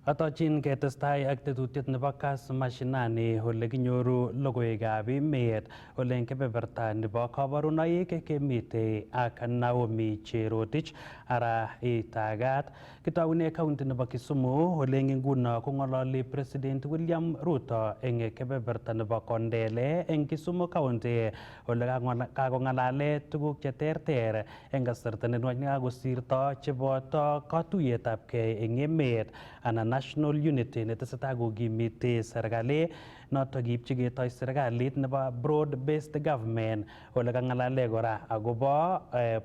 Atochin ketestai ak tetutiet nebo Kass Mashinani ole kinyoru logoiwekab emet ole eng kebeberta nebo kabarunoik kemite ak Naomi Cherotich ara itagat kitaune county nebo Kisumu ole eng nguno kong'ololi President William Ruto eng kebeberta nebo Kondele eng Kisumu County ole kakong'alale tuguk cheterter eng kasarta nenwach nekakosirto cheboto katuiyetabgei eng emet anan national unity netesetai kokimiti serikali noto kiipchi ketoi serikalit nebo broad based government ole kang'alale kora akobo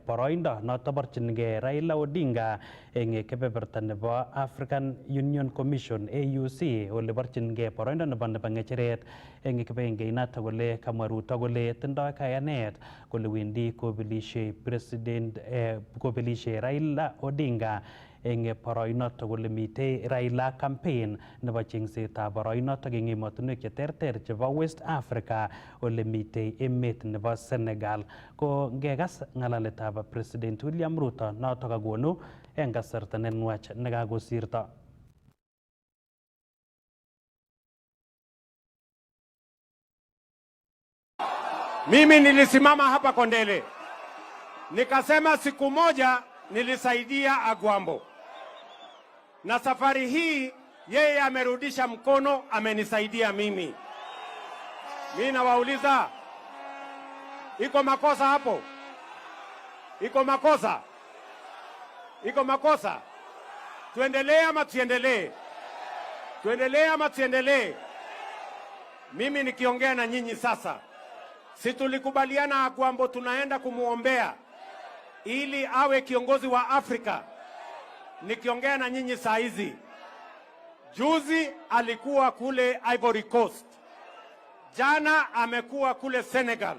boroindo noto borchingei Raila Odinga eng kebeberta nebo African Union Commission AUC ole borchingei boroindo nebo ng'echeret eng kibagengeit kole kamwa Ruto kole tindoi kayanet kole wendi kobelishe Raila Odinga eng boroinoto kole mitei Raila campaign nebo chengsetab boroinoto eng emotinwek cheterter chebo West Africa ole mitei emet nebo Senegal. Ko ngekas ng'alaletab President William Ruto noto kakonu eng kasarta nenwach nekakosirto. Mimi nilisimama hapa Kondele nikasema siku moja nilisaidia Agwambo, na safari hii yeye amerudisha mkono, amenisaidia mimi. Mimi nawauliza, iko makosa hapo? Iko makosa? Iko makosa? Tuendelee ama tuendelee? Tuendelee ama tuendelee? Mimi nikiongea na nyinyi sasa, si tulikubaliana Agwambo tunaenda kumuombea ili awe kiongozi wa Afrika. Nikiongea na nyinyi saa hizi, juzi alikuwa kule Ivory Coast, jana amekuwa kule Senegal,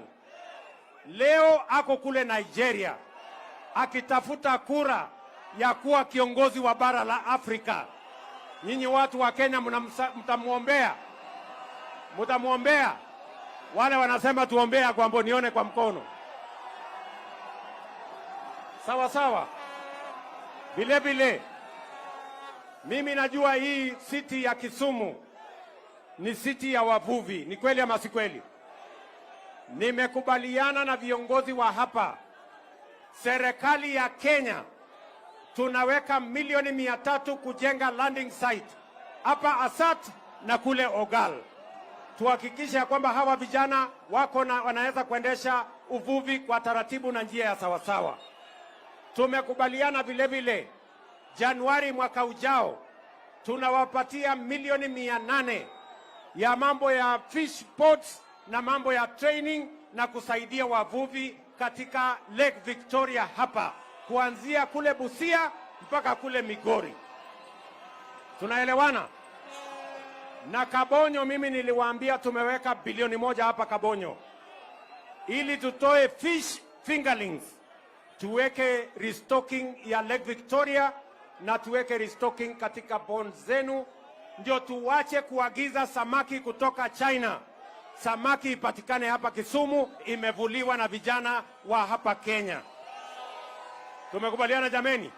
leo ako kule Nigeria akitafuta kura ya kuwa kiongozi wa bara la Afrika. Nyinyi watu wa Kenya mtamuombea? Mtamuombea? Wale wanasema tuombea kwamba nione kwa mkono. Sawa sawa. Vile vile mimi najua hii city ya Kisumu ni city ya wavuvi. Ni kweli ama si kweli? Nimekubaliana na viongozi wa hapa, serikali ya Kenya tunaweka milioni 300 kujenga landing site hapa Asat na kule Ogal. Tuhakikishe kwamba hawa vijana wako na wanaweza kuendesha uvuvi kwa taratibu na njia ya sawasawa. Tumekubaliana vile vile Januari mwaka ujao tunawapatia milioni 800 ya mambo ya fish ports na mambo ya training na kusaidia wavuvi katika Lake Victoria hapa, kuanzia kule Busia mpaka kule Migori. Tunaelewana? Na Kabonyo, mimi niliwaambia tumeweka bilioni 1 hapa Kabonyo ili tutoe fish fingerlings, tuweke restocking ya Lake Victoria na tuweke restocking katika ponds zenu, ndio tuwache kuagiza samaki kutoka China. Samaki ipatikane hapa Kisumu, imevuliwa na vijana wa hapa Kenya. Tumekubaliana jameni?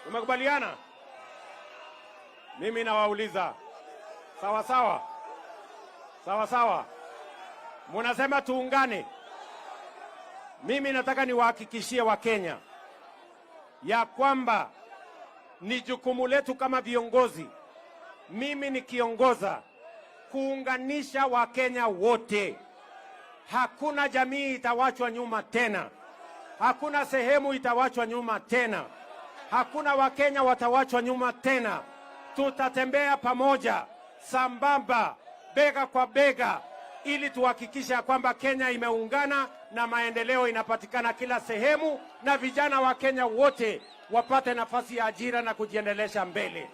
Tumekubaliana? Mimi nawauliza, sawa sawa? Sawa sawa? Munasema tuungane. Mimi nataka niwahakikishie Wakenya ya kwamba ni jukumu letu kama viongozi, mimi nikiongoza, kuunganisha Wakenya wote. Hakuna jamii itawachwa nyuma tena. Hakuna sehemu itawachwa nyuma tena. Hakuna Wakenya watawachwa nyuma tena. Tutatembea pamoja, sambamba, bega kwa bega, ili tuhakikisha kwamba Kenya imeungana na maendeleo inapatikana kila sehemu, na vijana wa Kenya wote wapate nafasi ya ajira na kujiendelesha mbele.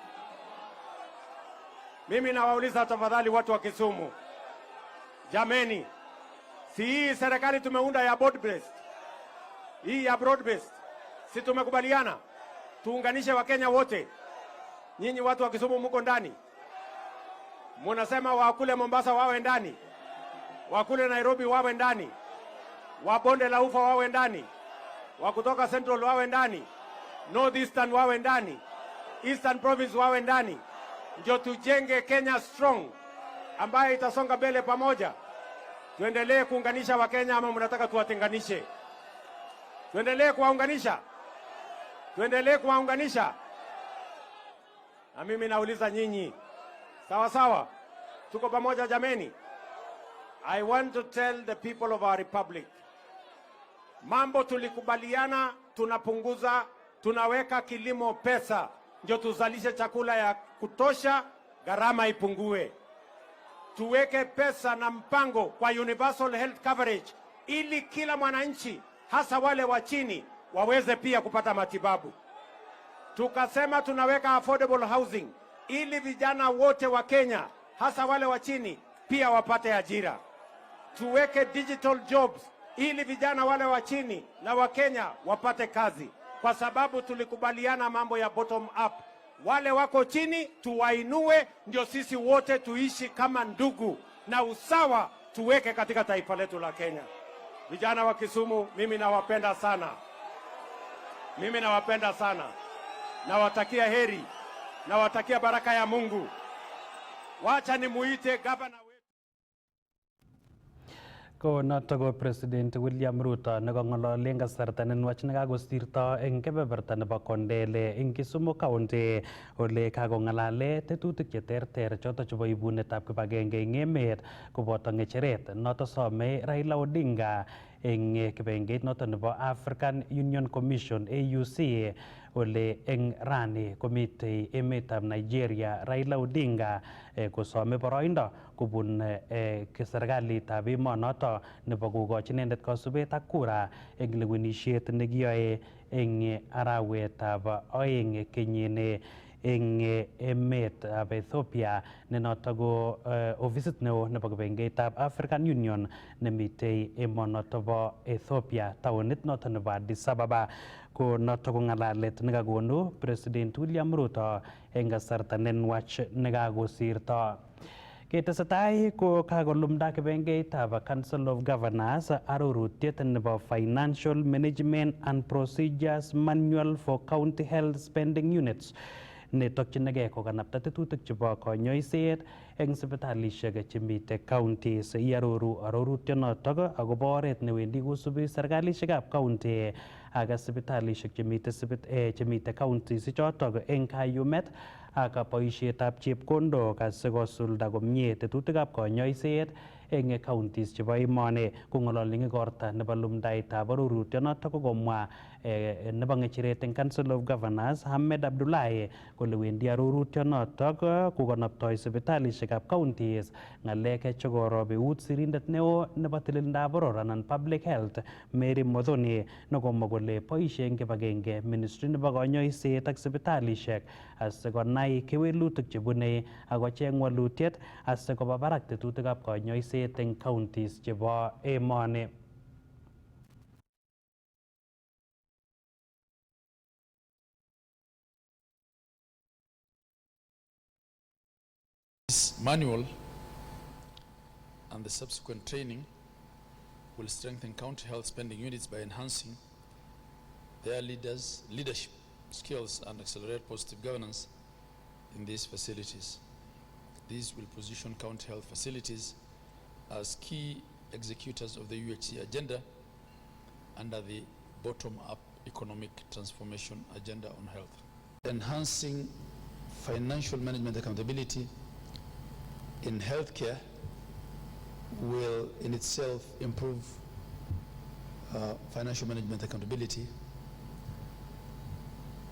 Mimi nawauliza tafadhali watu wa Kisumu, jameni, si hii serikali tumeunda ya broad based, hii ya broad based, si tumekubaliana tuunganishe Wakenya wote? Nyinyi watu wa Kisumu mko ndani, munasema wakule Mombasa wawe ndani, wakule Nairobi wawe ndani, wa Bonde la Ufa wawe ndani, wa kutoka Central wawe ndani, North Eastern wawe ndani, Eastern Province wawe ndani, ndio tujenge Kenya strong ambayo itasonga mbele pamoja. Tuendelee kuunganisha Wakenya ama mnataka tuwatenganishe? Tuendelee kuwaunganisha, tuendelee kuwaunganisha. Na mimi nauliza nyinyi, sawa sawa, tuko pamoja jameni? I want to tell the people of our republic, mambo tulikubaliana, tunapunguza, tunaweka kilimo pesa, ndio tuzalishe chakula ya kutosha, gharama ipungue. Tuweke pesa na mpango kwa universal health coverage, ili kila mwananchi, hasa wale wa chini, waweze pia kupata matibabu. Tukasema tunaweka affordable housing, ili vijana wote wa Kenya, hasa wale wa chini, pia wapate ajira. Tuweke digital jobs, ili vijana wale wa chini na wa Kenya wapate kazi, kwa sababu tulikubaliana mambo ya bottom up. Wale wako chini tuwainue, ndio sisi wote tuishi kama ndugu, na usawa tuweke katika taifa letu la Kenya. Vijana wa Kisumu, mimi nawapenda sana, mimi nawapenda sana, nawatakia heri, nawatakia baraka ya Mungu. Wacha nimuite gavana ko noto ko President William Ruto nekang'ololi eng kasarta nenwach nekakosirto eng kebeberta nebo Kondele eng Kisumu County, ole kakong'alale tetutik cheterter choto chebo ibunetab kibagenge eng emet koboto ng'echeret noto some Raila Odinga eng kibengeit noto nebo African Union Commission AUC, ole eng rani komitei emetab Nigeria Raila Odinga kosome boroindo kubun serikalitab emonoto nebo kokochi inendet kasubet ak kura eng lewenisiet nekiyoe eng arawetab oeng kenyini eng emetab Ethiopia, ne noto ko ofisit neo nebo kibengeitab African Union nemitei emonoto bo Ethiopia, taonit noto nebo Addis Ababa. Ko noto ko ng'alalet nekakonu President William Ruto eng kasarta nenwach nekakosirto. Ketesetai ko kakolumda kibengeitab Council of Governors arorutiet nebo Financial Management and Procedures Manual for County Health Spending Units netokchinigei kokanapta tetutik chebo konyoiset eng sipitalishek chemite counties. Iaroru arorutionotok akobo oret newendi kosubi serikalishekab county ak sipitalishek chemite counties chotok eng kayumet ak boisietab chepkondok asikosulda komie tetutikab konyoiset eng counties chebo emoni. Kong'ololi eng igorta nebo lumdaetab arorutionotok kokomwa nebo ng'echeret eng Council of Governors Ahmed Abdullahi kole wendi arorutionotok kokanaptoi sipitalishekab counties ng'alek chekorob eut sirindet neo nebo tililindab boror anan public health Mary Modhoni, nekomwa kole boisie eng kibagenge ministry nebo konyoiset ak sipitalishek asikonai kewelutik chebune akocheng walutiet asikoba barak tetutikab konyoiset eng counties chebo emoni. This manual and the subsequent training will strengthen county health spending units by enhancing their leadership skills and accelerate positive governance in these facilities. These will position county health facilities as key executors of the UHC agenda under the bottom-up economic transformation agenda on health. Enhancing financial management accountability in healthcare will in itself improve financial management accountability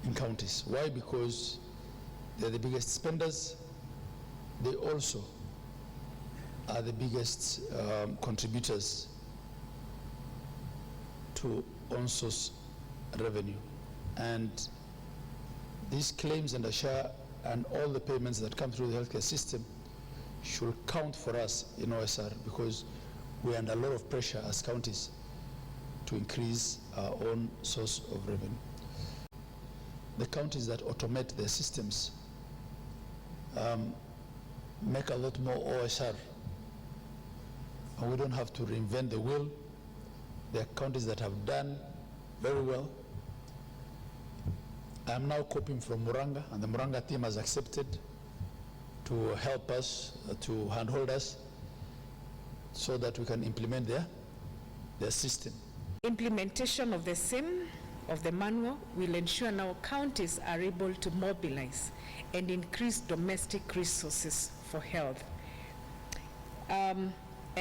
in counties. Why? Because they're the biggest spenders. They also are the biggest contributors to on-source revenue. And these claims and ASHA and all the payments that come through the healthcare system should count for us in OSR, because we're under a lot of pressure as counties to increase our own source of revenue. The counties that automate their systems make a lot more OSR, and we don't have to reinvent the wheel. There are counties that have done very well, I am now copying from Muranga, and the Muranga team has accepted to help us, to handhold us, so that we can implement their system. Implementation of the same, of the manual, will ensure now counties are able to mobilize and increase domestic resources for health. And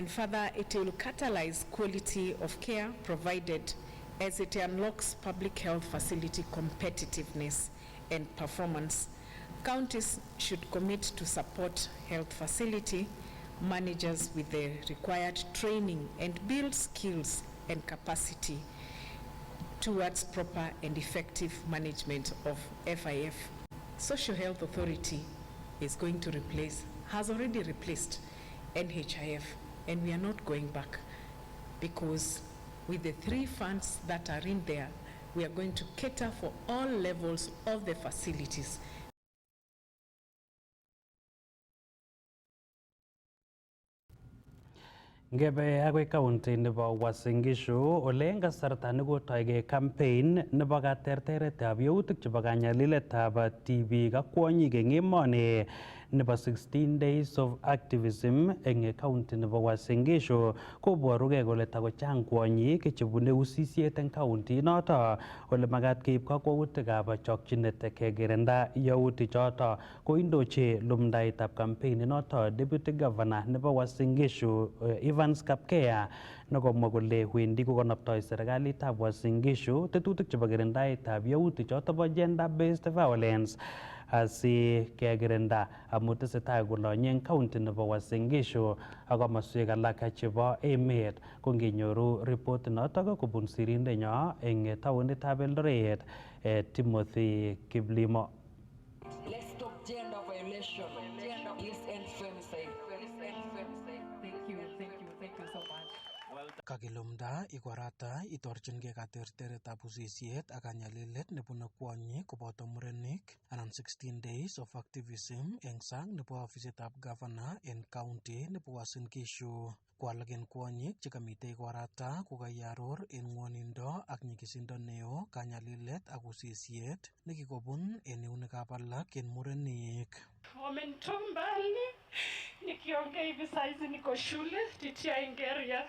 further, it will catalyze quality of care provided as it unlocks public health facility competitiveness and performance. Counties should commit to support health facility managers with the required training and build skills and capacity towards proper and effective management of FIF. Social Health Authority is going to replace, has already replaced NHIF, and we are not going back, because with the 3 funds that are in there, we are going to cater for all levels of the facilities. Ngebe agoi county nebo Uasin Gishu ole eng kasarta nekotoige campaign nebo katerteretab yautik chebo kanyaliletab tibik ak kwonyik eng emoni nebo 16 days of activism eng county nebo Uasin Gishu koborugei kole takochang kwonyik chebune usisiet eng county noto ole magat keib kakwautikab chokchinet kekirinda yautik choto. Koindochi lumdaitab campaign noto Deputy Governor nebo Uasin Gishu Evans Kapkea nekomwa kole wendi kokonoptoi serikalitab Uasin Gishu tetutik chebo kirindaetab yautik choto bo gender based violence asi kekirinda amu tesetai kolonye eng county nebo Uasin Gishu ak komoswek alak chebo emet. Ko nginyoru report notok kobun sirindenyo eng taonitab Eldoret Timothy Kiplimo. Let's stop gender violation. Let's end femicide. Thank you so much. Kakilumda ikorata itorchingei katerteretab usisiet ak kanyalilet nebune kwonyik koboto murenik anan 16 days of activism eng sang nebo ofisitab governor en county nebo Uasin Gishu. Ko alak en kwonyik chekamite ikorata kokaiaror en ngwonindo ak nyigisindo neo kanyalilet ak usisiet nekikobun en eunekab alak en murenik. Wamenitoa mbali nikiongea hivi saizi niko shule titia Ingeria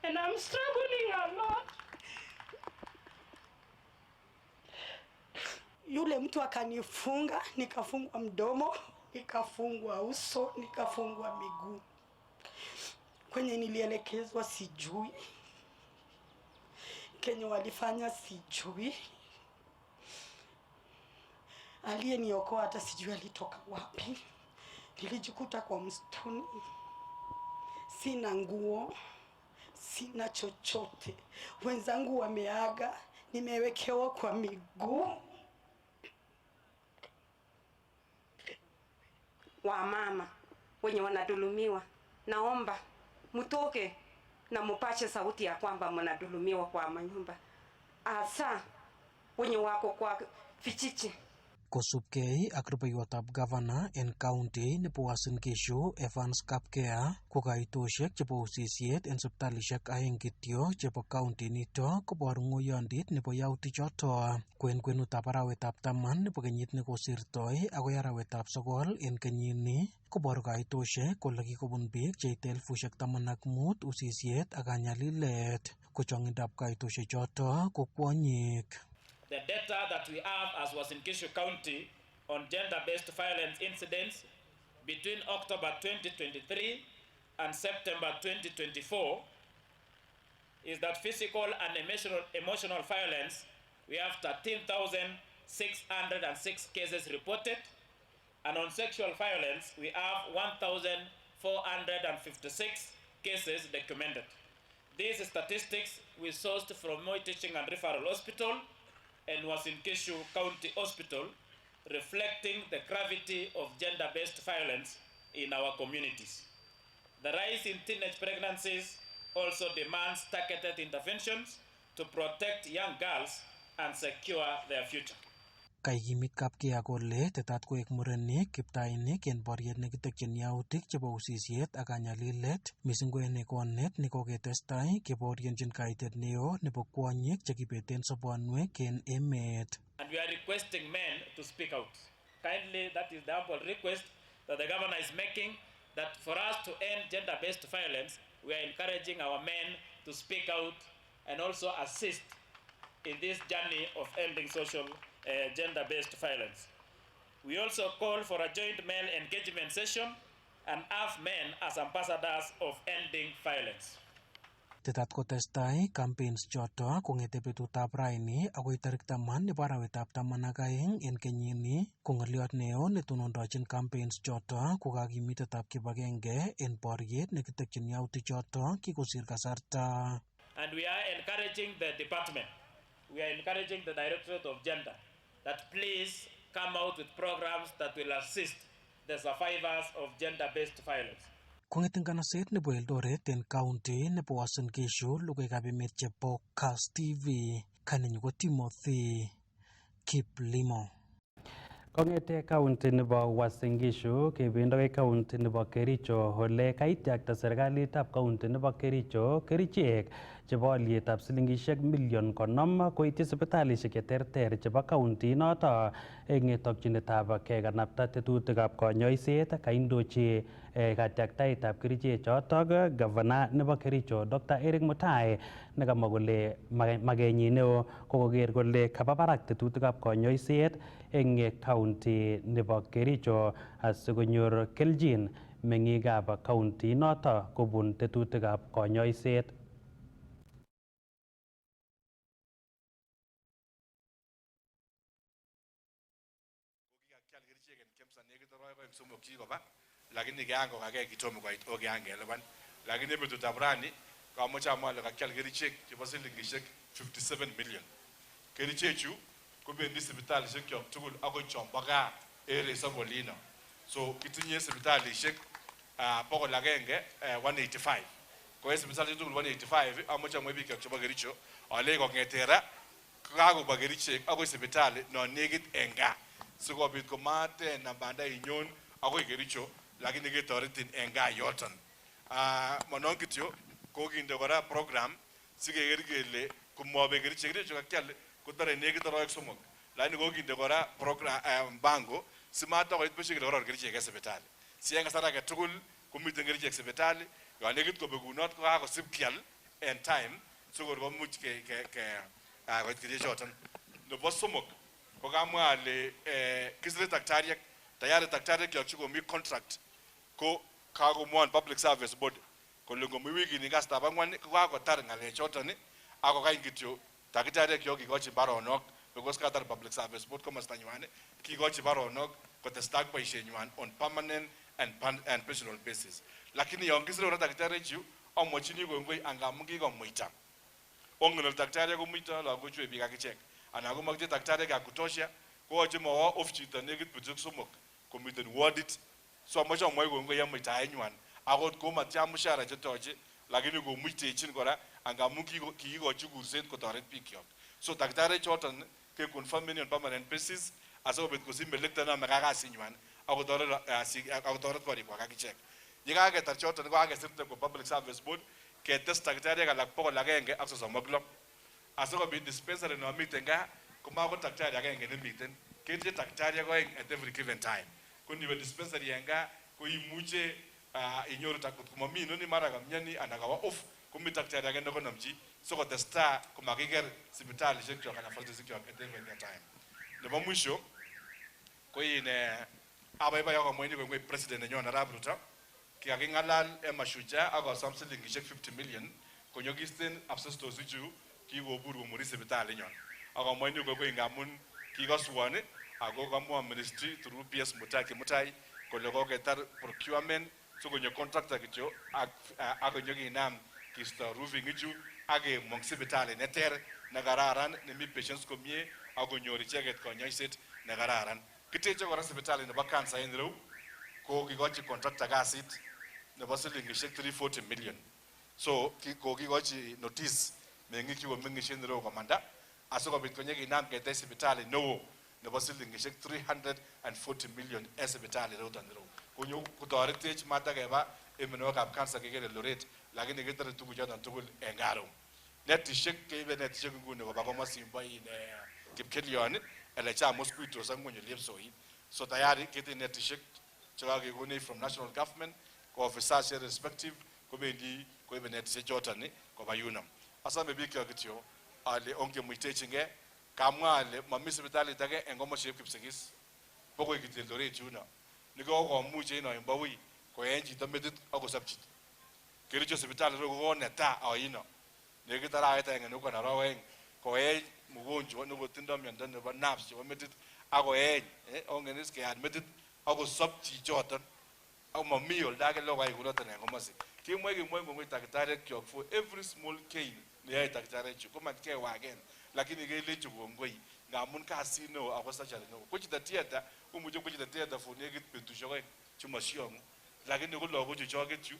and I'm struggling a lot. Yule mtu akanifunga, nikafungwa mdomo, nikafungwa uso, nikafungwa miguu. Kwenye nilielekezwa sijui, kenye walifanya sijui, aliyeniokoa hata sijui alitoka wapi. Nilijikuta kwa msituni, sina nguo, sina chochote. Wenzangu wameaga, nimewekewa kwa miguu. Wamama wenye wanadhulumiwa, naomba mtoke na mupache sauti ya kwamba mnadhulumiwa kwa manyumba, hasa wenye wako kwa vijiji. Kosubkei ak rubeiwotab governor en county nebo Uasin Gishu Evans Kapkea ko kaitoshek chebo usisiet en sipitalishek aeng kityo chebo county nito koboru ng'oyondit nebo yautik choto. Kwenutab arawetab 10 nebo kenyit nekosirtoi akoi arawetab 9 en kenyini koboru kaitoshek kole kikobun biik cheite 15,000 usisiet ak kanyalilet. Ko chong'indab kaitoshek choto ko kwonyik. The data that we have as Uasin Gishu County on gender-based violence incidents between October 2023 and September 2024 is that physical and emotional violence, we have 13,606 cases reported, and on sexual violence, we have 1,456 cases documented. These statistics we sourced from Moi Teaching and Referral Hospital and Uasin Gishu County Hospital, reflecting the gravity of gender-based violence in our communities. The rise in teenage pregnancies also demands targeted interventions to protect young girls and secure their future. Kaikimit kapkea kole tetat koek murenik kiptainik en boriet nekitekyin yautik chebo usisiet ak kanyalilet mising ko en ikonet nekoketestai keborienchin kaitet neo nebo kwonyik chekibeten sobonwek en emet. And we are requesting men to speak out. Kindly, that is the humble request that the governor is making, that for us to end gender-based violence, we are encouraging our men to speak out and also assist in this journey of ending social gender-based violence. We also call for a joint male engagement session and have men as ambassadors of ending violence. Tetat kotestai campaigns choto kong'ete betutab raini agoi tarik 10 nebo arawetab 12 en kenyini, ko ng'olyot neo netonondochin campaigns choto ko kakimitetab kibagenge en boriet nekitekyin yautik choto kikosir kasarta. And we are encouraging the department, we are encouraging the Directorate of Gender that please come out with programs that will assist the survivors of gender-based violence. Kong'eten kanaset nebo Eldoret en county nebo Uasin Gishu, logoiwekab emet chebo Kass TV, kanenyu ko Timothy Kiplimo. Kong'ete county nebo Uasin Gishu kebendoi county nebo Kericho ole kaityakta serikalitab county nebo Kericho kerichek chebo alyetab silingishek million 50 koityi sipitalishek cheterter chebo county inoto eng tokyinetab kekanapta tetutikab konyoiset. Kaindochi katyaktaetab kerichek chotok gavana nebo Kericho Dr. Eric Mutai nekamwa kole makenyi neo kokoker kole kaba barak tetutikab konyoiset eng county nebo Kericho asikonyor keljin meng'ikab county inoto kobun tetutikab konyoiset. Lakini kiango kake kitomo kwa ito kiangelewan, lakini betutab rani kamoche amwa ale kakial kerichek chebo silingishek 57 million. Kerichechu kobendi sipitalishek kyok tugul akoi chombo gaa ere Sobolino. So kitinye sipitalishek 185. Kwa sipitalishek tugul 185 amoche amwa biik chebo Kericho ale kong'ete ra kakobwa kerichek akoi sipitali no nekit en gaa sikobit komaten nambanda inyon akoi Kericho lakini ketoretin en gaa yoton. Manon kityo kokinde kora program sikeker kele komobe kerichek kakial kotore nekit arawek 3, lakini kokinde kora program bango simatakoit besho kele koror kerichek en sipitali. Si en kasar age tugul komiten kerichek sipitali, yon nekit kobekunot ko kakosib kial en time sikor komuch koit kerichek choton. Nebo somok ko kamwa ale kisire daktariek tayari daktariek kyok chikomi contract ko kakomwon public service board kole ngomi wikini kastab ang'wan ko kakotar ng'alechoton ako kany kityo daktariek kyok kikochi baronok because katar public service board komostanywan kikochi baronok kotestai ak boisienywan on permanent and personal basis. Lakini yon kisire kora daktariek chu amwachini kongoi angamun kikomuita. Ongen daktariek komuita lagochu biik akichek anan komokitinye daktariek ya kutosha koyoche mawa off chito nekit butyok 3 komiten wardit. So amoche amwai kongoi en muitaenywan akot komatya mshahara chetoche lakini komuitechin kora angamun kikikochi kurset kotoret bikyok. So daktariek choton ke confirmen on permanent basis asikobit kosich melekto nomekak kasinywan akotoret korikwak akichek. Yekaketar choton ko kakesirte ko public service board ketes daktariek alak 136 asikobit dispensary nomiten gaa komako daktari agenge nemiten ketinye daktariek oeng at every given time. Ko niwe dispensary en gaa ko imuche inyoru komomi inoni mara kamnyoni anan kawa off komi daktari age nekonomchi sikotestai komakiker sipitalishek kyok anan pharmacy kyok at every time. Nebo mwisho ko abaibai akamwaini kongoi president nenyon Arap Ruto kikaking'alal en Mashujaa akosom silingishek 50 million konyokisten absestosiek chu kikobur komuri sipitalinyon. Akamwaini kongoi ngamun kikoswon ako kamwa ministry through PS Mutai kole koketar procurement sikonyo contractor kityo ak konyokinam kisto roofing ichu ak kemong sipitali neter nekararan nemi patients komie ak konyor icheket konyoiset nekararan. Kiteche kora sipitali nebo cancer en ireu ko kikochi contractor kasit nebo silingishek 340 million. So kikochi notice meng'ik chekomeng'ishe en ireu komanda asikobit konyokinam ketech sipitali neo nebo silingishek 340 million en sipitali roton nero konyo kotoretech matakeba emenwokab cancer kekere loret lakini ketore tuguchoton tugul en karo netishek keibe netishek nguni koba komosimbo Kipkelion ele cha mosquitoes ak ngweny lepsoi so tayari ketinye netishek chekakekonech from national government ko officers respective kobendi koibe netishek choton koba yuno asome bikyok kityo ale ongemuitechingei kamwa ale mami sipitalit age en komostab Kipsigis bokoi kityo Eldoret yuno nikokomuch en oimbo ui koen chito metit akosop chito Kericho sipitali ko neta oino nekit arawet agenge nuko arawek koen mgonjwa nekotindo miondo nebo nerves chebo metit akoen ongen is keyat metit akosop chichoton ak mami oldo age lokai kunoton en komosi kimwe kongoi takitariek kyok for every small gain neyoe takitariek chu komatkewagen lakini kelechi kongoi ngamun kasit neo ako surgery neo ko chito theater komuche ko chito theater for nekit betusiek oeng chemosiong'u lakini ko lagochu choket chu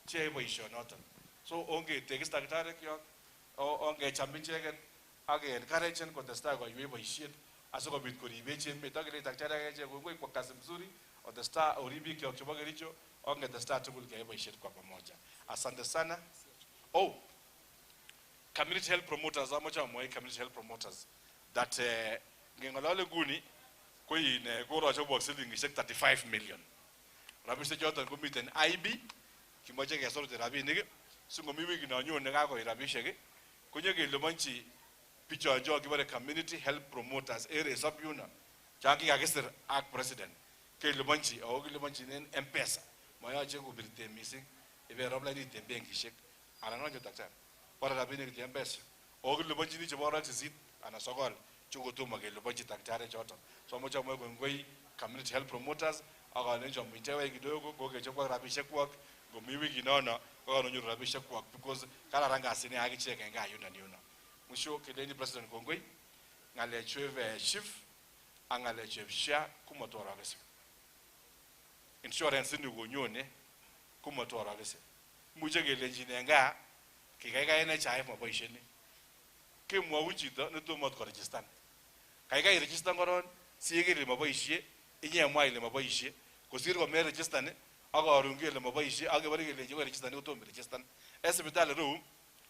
cheyoe boisionoton so ongetekis takitariek kyok ongecham icheket ak encouragen kotestai koyoe boisiet asikobit koribech emet ak kele takitariek echek kongoi kwa kazi mzuri otestai orib biik kyok chebo Kericho ongetestai tugul keyai boisiet kwa pamoja asante sana community health promoters amoche amwoi community health promoters that ngeng'olole nguni ko korochobok silingishek 35 million rabishek choton komiten IB kimoche kesorte rabinik singomi wikit nonyone kakoit rabishek konyo keliponchi bichonjo kibore community health promoters resop yuno chan kikakisir ak president keliponchi ako kiliponchinen M-Pesa moyoche kobirte missing iberop lainit en benkishek anan onyo daktari para rabinik che M-Pesa ako kiliponchini chebo arawek 8 anan 9 chukotomo keliponchi daktari choton so amoche amwoi kongoi community health promoters akalenjo muitewe kidogo kokechobok rabishek kwak ngomi wikit nono kokanonyoru rabishek kwak because kararan kasini akichek en gaa yuno mwisho keleni president kongoi ng'alechweb SHIF ak ng'alechweb SHA komotorokese insurance ni konyone komotorokese muche kelenjin en gaa kikaikai NHIF moboisieni kemwou chito netomo koregistan kaikai iregistan koron siyeker ile moboisie inyemwa ile moboisie kosir komeregistan ak karon kele moboisie ak kebore kelenji koregistan kotomo iregistan en sipitali reu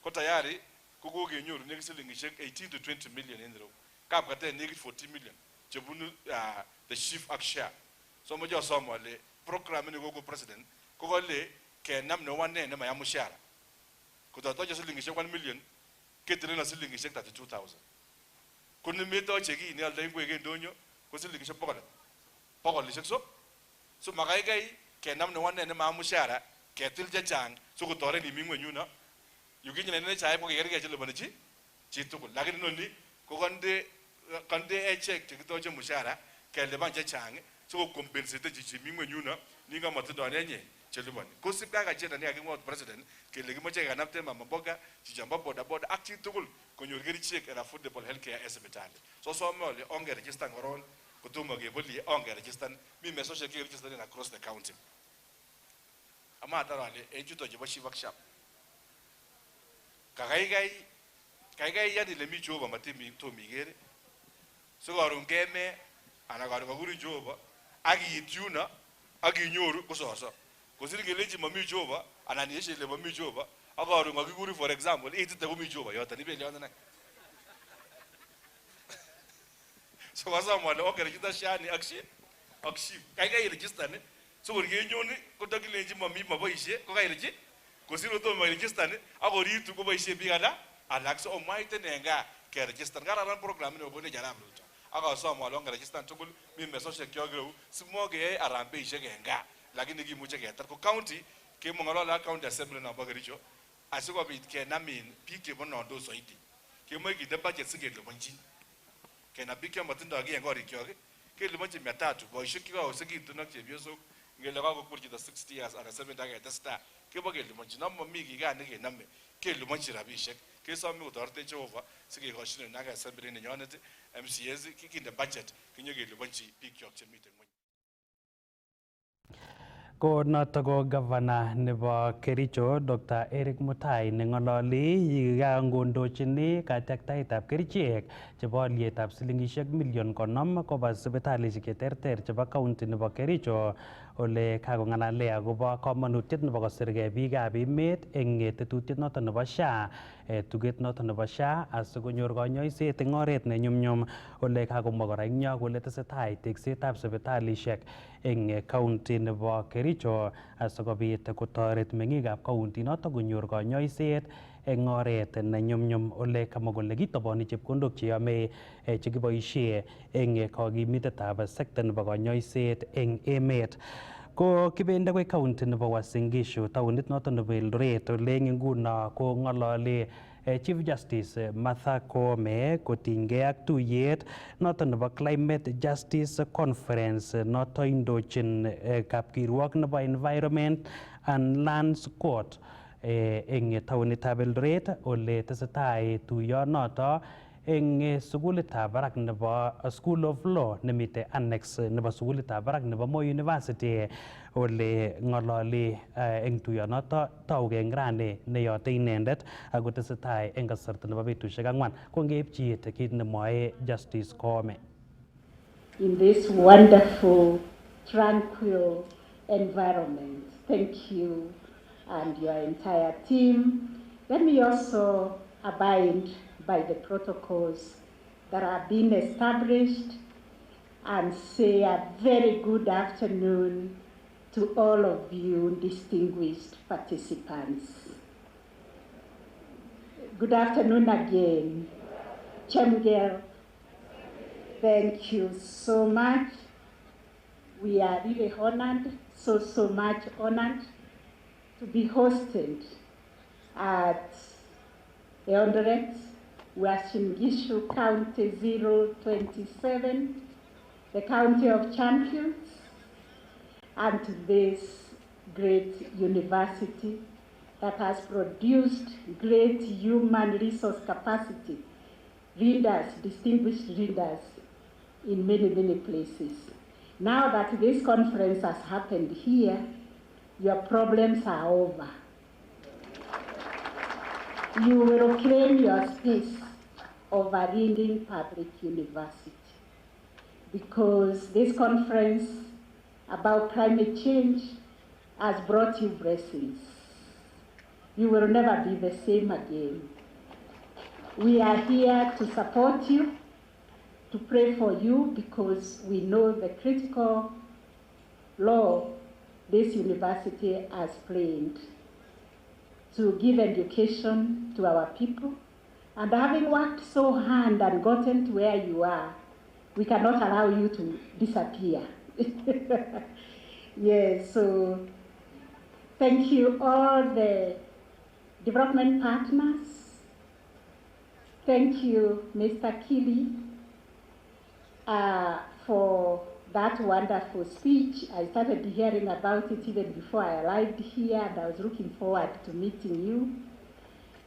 ko tayari kokokenyoru nekit silingishek 18 to 20 million en reu kapkatet nekit 40 million chebunu the SHIF ak SHA so moche asom ale program ini koko president kokole kenam newane nemaya mshahara kototoche silingishek 1 million ketirena silingishek 32,000 kuni metoche kii nealdo ingwek en ndonyo ko silingishek 100 so makaikai kenam newane nemaya mshahara ketil chechang so kotoret imi ngweny yuno yukinyine NHIF ko kikergei cheliponi chitugul lakini noni ko kande echek chekitoche mshahara kelipan chechang so compensate chichi mi ngweny yuno ninga matindo nenye cheliponi kosip ka agenda ni kakimwa president kele kimoche kanapte mama mboga chichamba boda boda ak chitugul konyor kerichek and affordable healthcare en sipitali so some ole onge register koron kotomo keboli onge register mi mesoshek ke register in across the county ama tarale en chuto chebo shivak shop kaikai yani le mi choba matimi to migere so karon keme ana karon kakuri choba ak ityuna ak inyoru kososo kosir kelechi mami choba anan yeshe le mami choba ak karon kakikuri for example itite komi choba yoton ibeli yoton so wasama le okere kita shani ak ship kaikai register ne so kor kenyoni kotakilenji mami maboisie ko kairechi kosir otomo register ne akoritu koboisie biik alak so omaite nenga ke register kararan program ne obone jara mruto akasom along register tugul mi mesoshek kyok simoke arambeishek enga lakini kimuche ketar ko county kemong'olole county assembly nebo Kericho asikobit kenamin biik chebonondo soiti kemoe kinde budget sikeliponchi kenam biik chemotindoi kiy en korikyok keliponchi 300 boisiek chekaosekitun ak chepyosok ngele kakokur chito 60 years anan 70 aketestai kebo keliponchi namomi kiy gaa nekenome keliponchi rabishek kesome kotoretech Jehova sikekoshin ak assembly nenyonet MCAs kikinde budget kinyo keliponchi biik kyok chemiten ngweny. Ko noto ko gavana nebo Kericho Dr. Eric Mutai neng'ololi kangondochini katyaktaetab kerichek chebo alyetab silingishek million 50 koba sipitalishek cheterter chebo county nebo Kericho ole kakong'alale akobo kamanutiet nebo kosirgei biikab emet eng tetutiet noto nebo SHA tuget noto nebo SHA asikonyor kanyoiset eng oret ne nyumnyum ole kakomwa kora eng yo kole tesetai teksetab sipitalishek eng county nebo Kericho asikobit kotoret meng'ikab county noto konyor kanyoiset eng oret ne nyumnyum ole kamwa kole kitoboni chepkondok cheyome chekiboisie eng kakimitetab sekta nebo kanyoiset eng emet. Ko kibendi akoi county nebo Uasin Gishu taonit noto nebo Eldoret ole eng nguno ko ng'ololi Chief Justice Martha Koome kotinygei ak tuyet noto nebo Climate Justice Conference noto indochin kapkirwok nebo Environment and Lands Court eng taonitab Eldoret ole tesetai tuyonoto eng sukulitab barak nebo School of Law nemite annex nebo sukulitab barak nebo Moi University ole ng'ololi eng tuyonoto taugei eng rani neyote inendet ako tesetai eng kasarta nebo betusiek 4 ko ngeipchi kit nemwoe Justice Koome. In this wonderful, tranquil environment. Thank you and your entire team. Let me also abide by the protocols that have been established and say a very good afternoon to all of you distinguished participants. Good afternoon again. Chamgel, thank you so much. We are really honored, so much honored to be hosted at the Eldoret, Uasin Gishu County 027, the County of Champions, and to this great university that has produced great human resource capacity, readers, distinguished readers in many, many places. Now that this conference has happened here, your problems are over. You will claim your space over Reading Public University because this conference about climate change has brought you blessings. You will never be the same again. We are here to support you, to pray for you because we know the critical role this university has played to give education to our people. And having worked so hard and gotten to where you are, we cannot allow you to disappear. Yes, so thank you all the development partners. Thank you, Mr. Kili, for that wonderful speech. I started hearing about it even before I arrived here, and I was looking forward to meeting you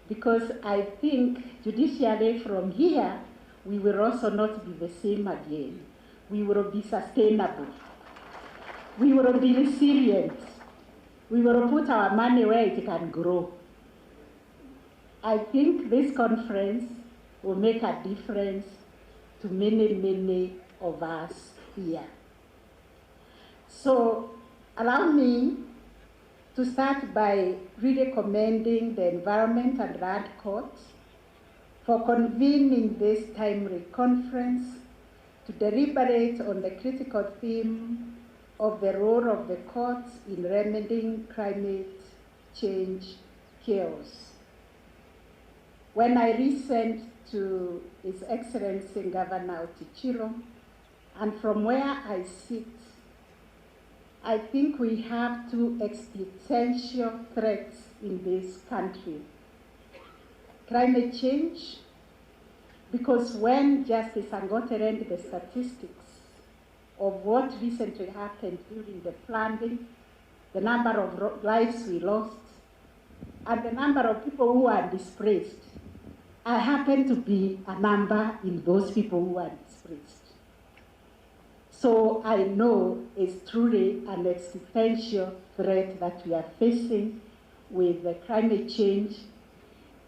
because I think judicially from here, we will also not be the same again. We will be sustainable. We will be resilient. We will put our money where it can grow. I think this conference will make a difference to many, many of us here. So allow me to start by really commending the Environment and Land Court for convening this timely conference to deliberate on the critical theme of the role of the courts in remedying climate change chaos. When I listened to His Excellency Governor Otichiro, and from where I sit, I think we have two existential threats in this country. Climate change, because when Justice Angote read the statistics of what recently happened during the flooding, the number of lives we lost, and the number of people who are displaced, I happen to be a number in those people who are displaced. So I know it's truly an existential threat that we are facing with the climate change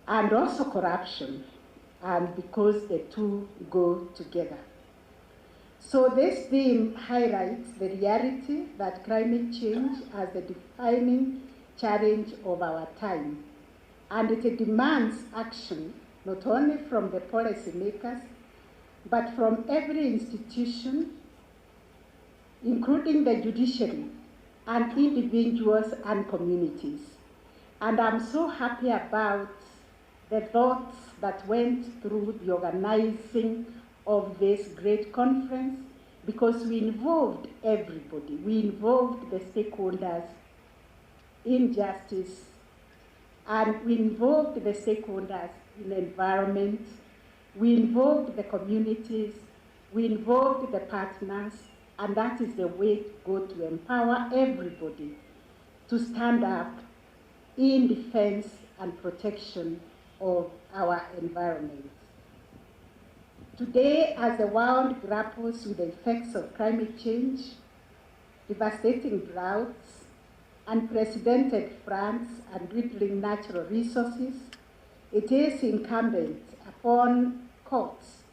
and also corruption, and because the two go together. So this theme highlights the reality that climate change is the defining challenge of our time, and it demands action not only from the policymakers, but from every institution, including the judiciary and individuals and communities. And I'm so happy about the thoughts that went through the organizing of this great conference, because we involved everybody. We involved the stakeholders in justice, and we involved the stakeholders in environment, we involved the communities, we involved the partners, and that is the way to go to empower everybody to stand up in defense and protection of our environment. Today, as the world grapples with the effects of climate change, devastating droughts, unprecedented floods, and dwindling natural resources, it is incumbent upon courts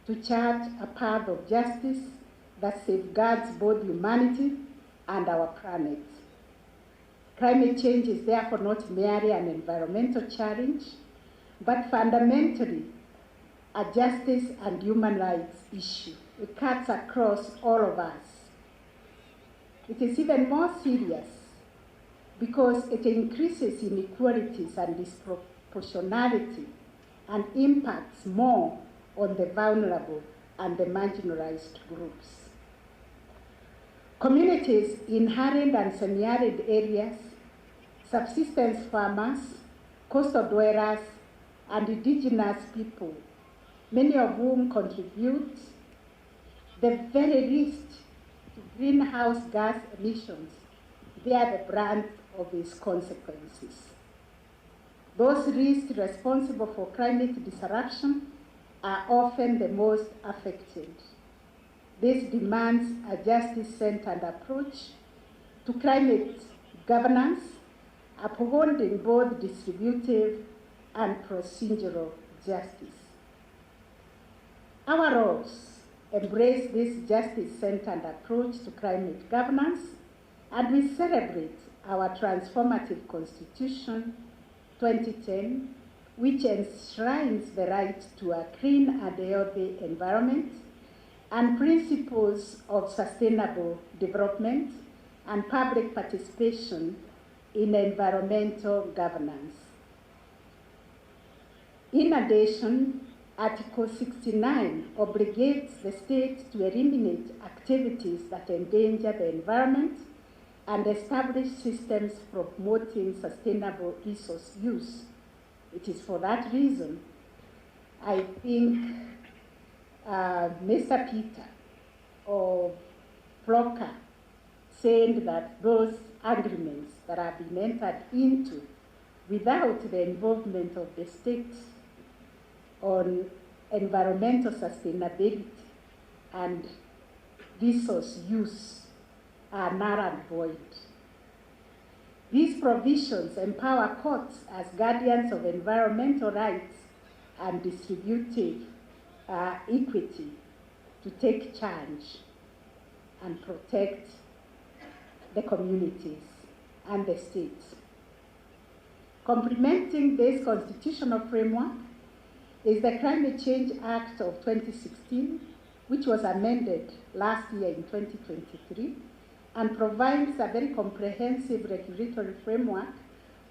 to chart a path of justice that safeguards both humanity and our planet. Climate change is therefore not merely an environmental challenge, but fundamentally a justice and human rights issue. It cuts across all of us. It is even more serious because it increases inequalities and disproportionality and impacts more on the vulnerable and the marginalized groups. Communities in arid and semi-arid areas, subsistence farmers, coastal dwellers, and indigenous people, many of whom contribute the very least to greenhouse gas emissions, bear the brunt of its consequences. Those least responsible for climate disruption are often the most affected. This demands a justice-centered approach to climate governance, upholding both distributive and procedural justice. Our roles embrace this justice-centered approach to climate governance, and we celebrate our transformative Constitution 2010, which enshrines the right to a clean and healthy environment and principles of sustainable development and public participation in environmental governance. In addition, Article 69 obligates the state to eliminate activities that endanger the environment and establish systems promoting sustainable resource use. It is for that reason I think Mr. Peter of Flocker saying that those agreements that have been entered into without the involvement of the state on environmental sustainability and resource use are null and void. These provisions empower courts as guardians of environmental rights and distributive equity to take charge and protect the communities and the states. Complementing this constitutional framework is the Climate Change Act of 2016, which was amended last year in 2023, and provides a very comprehensive regulatory framework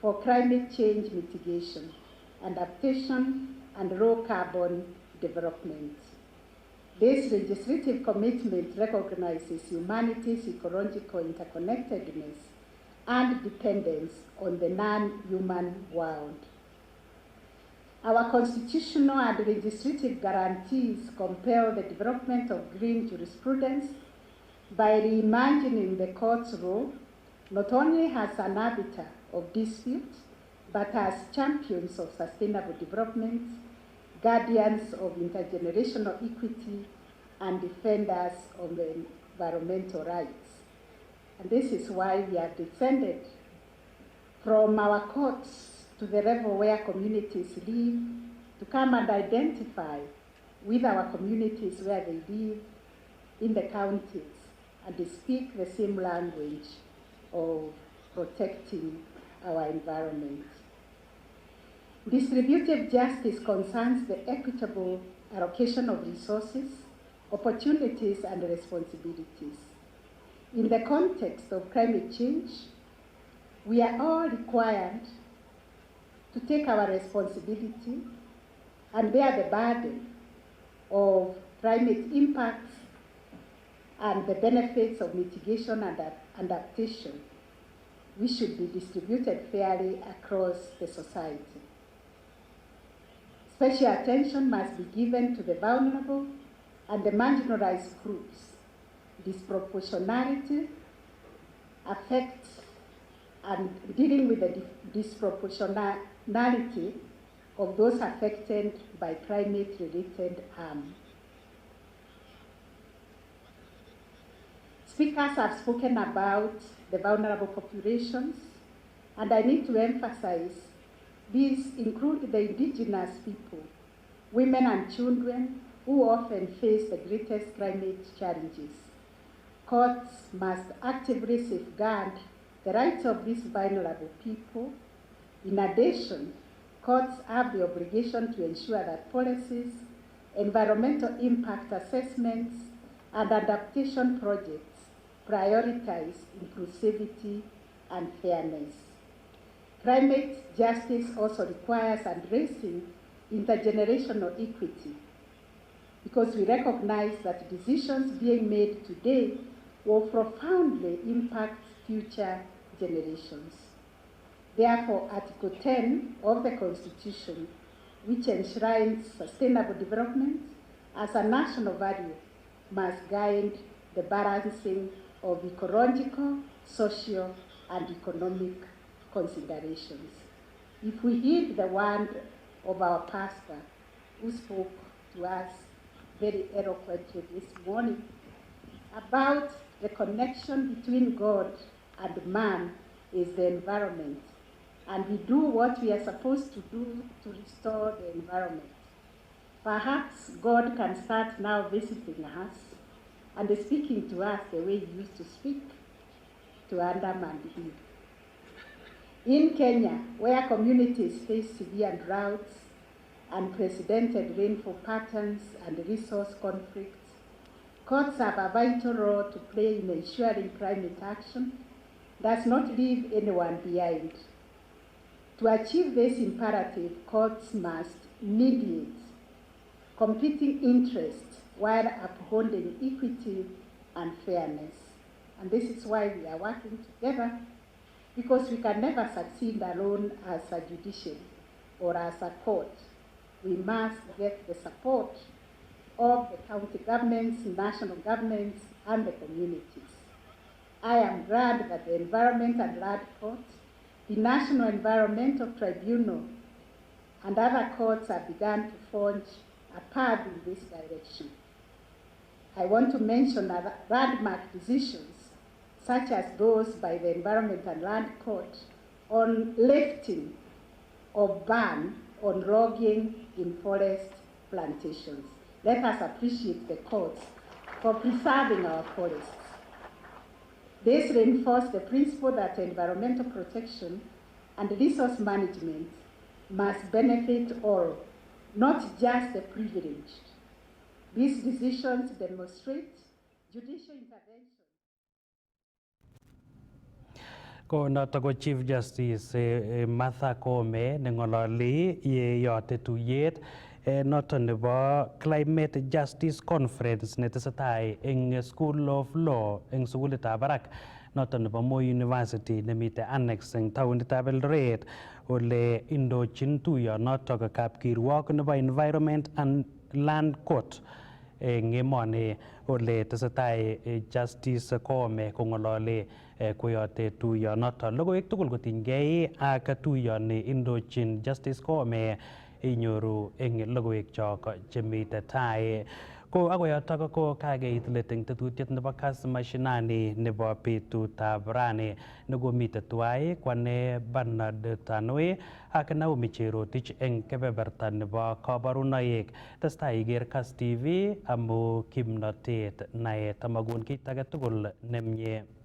for climate change mitigation, adaptation, and low carbon development. This legislative commitment recognizes humanity's ecological interconnectedness and dependence on the non-human world. Our constitutional and legislative guarantees compel the development of green jurisprudence by reimagining the court's role not only as an arbiter of dispute, but as champions of sustainable development, guardians of intergenerational equity, and defenders of the environmental rights. And this is why we have descended from our courts to the level where communities live to come and identify with our communities where they live in the counties and to speak the same language of protecting our environment. Distributive justice concerns the equitable allocation of resources, opportunities, and responsibilities. In the context of climate change, we are all required to take our responsibility and bear the burden of climate impacts and the benefits of mitigation and adaptation, which should be distributed fairly across the society. Special attention must be given to the vulnerable and the marginalized groups. Disproportionality affects and dealing with the disproportionality of those affected by climate-related harm. Speakers have spoken about the vulnerable populations, and I need to emphasize these include the indigenous people, women and children who often face the greatest climate challenges. Courts must actively safeguard the rights of these vulnerable people. In addition, courts have the obligation to ensure that policies, environmental impact assessments, and adaptation projects prioritize inclusivity and fairness. Climate justice also requires addressing intergenerational equity, because we recognize that decisions being made today will profoundly impact future generations. Therefore, Article 10 of the Constitution, which enshrines sustainable development as a national value, must guide the balancing of ecological, social, and economic considerations. If we heed the word of our pastor, who spoke to us very eloquently this morning about the connection between God and man is the environment, and we do what we are supposed to do to restore the environment, perhaps God can start now visiting us and speaking to us the way he used to speak to Adam and Eve. In Kenya, where communities face severe droughts, unprecedented rainfall patterns, and resource conflicts, courts have a vital role to play in ensuring climate action does not leave anyone behind. To achieve this imperative, courts must mediate competing interests while upholding equity and fairness. And this is why we are working together, because we can never succeed alone as a judiciary or as a court. We must get the support of the county governments, national governments, and the communities. I am glad that the Environment and Land Court, the National Environmental Tribunal, and other courts have begun to forge a path in this direction. I want to mention landmark decisions, such as those by the Environment and Land Court on lifting of ban on logging in forest plantations. Let us appreciate the courts for preserving our forests. This reinforced the principle that environmental protection and resource management must benefit all, not just the privileged. These decisions demonstrate judicial intervention. Ko noto ko Chief Justice Martha Koome nengololi yeyote tuyet noto nebo Climate Justice Conference netesetai eng School of Law eng sukulitab barak noto nebo Moi University nemite annex eng taonitab Eldoret ole indochin tuyonoto kapkirwok nebo Environment and Land Court eng emoni ole tesetai Justice Koome kongolole koyote tuyonoto. Logoiwek tugul kotinygei ak tuyoni indochin Justice Koome inyoru eng logoiwek chok chemite tai. Ko agoi yotok ko kakeit let eng tetutiet nebo Kass Mashinani nebo betutab rani nekomite tuwai kwane Bernard Tanui ak Naomi Cherotich eng kebeberta nebo kabarunoik. Testai iker Kass TV amu kimnotet naet amagun kit age tugul nemie.